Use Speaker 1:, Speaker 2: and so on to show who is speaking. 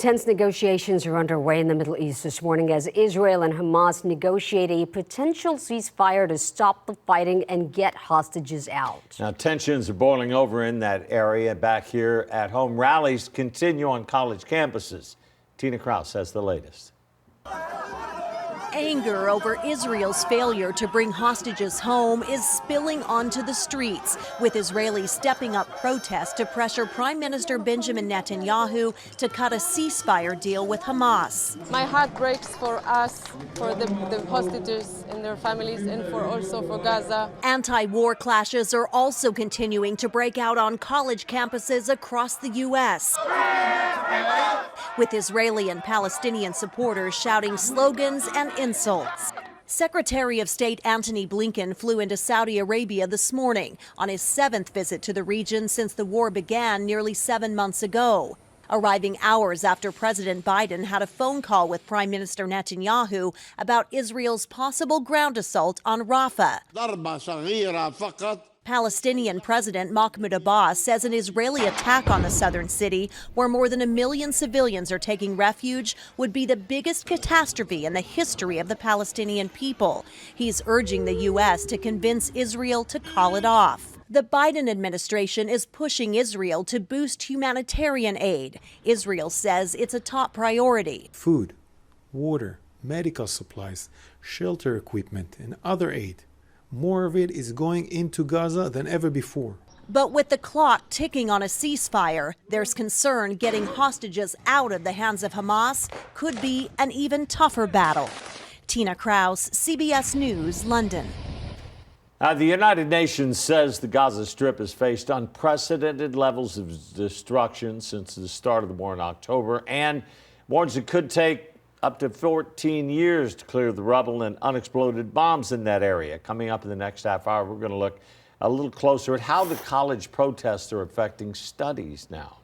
Speaker 1: Tense negotiations are underway in the Middle East this morning as Israel and Hamas negotiate a potential ceasefire to stop the fighting and get hostages out.
Speaker 2: Now, tensions are boiling over in that area. Back here at home, rallies continue on college campuses. Tina Kraus has the latest.
Speaker 3: Anger over Israel's failure to bring hostages home is spilling onto the streets, with Israelis stepping up protests to pressure Prime Minister Benjamin Netanyahu to cut a ceasefire deal with Hamas.
Speaker 4: My heart breaks for us, for the hostages and their families, and also for Gaza.
Speaker 3: Anti-war clashes are also continuing to break out on college campuses across the U.S., with Israeli and Palestinian supporters shouting slogans and insults. Secretary of State Antony Blinken flew into Saudi Arabia this morning on his 7th visit to the region since the war began nearly 7 months ago, arriving hours after President Biden had a phone call with Prime Minister Netanyahu about Israel's possible ground assault on Rafah. Palestinian President Mahmoud Abbas says an Israeli attack on the southern city, where more than 1 million civilians are taking refuge, would be the biggest catastrophe in the history of the Palestinian people. He's urging the U.S. to convince Israel to call it off. The Biden administration is pushing Israel to boost humanitarian aid. Israel says it's a top priority.
Speaker 5: Food, water, medical supplies, shelter equipment, and other aid. More of it is going into Gaza than ever before.
Speaker 3: But with the clock ticking on a ceasefire, there's concern getting hostages out of the hands of Hamas could be an even tougher battle. Tina Kraus, CBS News, London.
Speaker 2: The United Nations says the Gaza Strip has faced unprecedented levels of destruction since the start of the war in October, and warns it could take up to 14 years to clear the rubble and unexploded bombs in that area. Coming up in the next half hour, we're going to look a little closer at how the college protests are affecting studies now.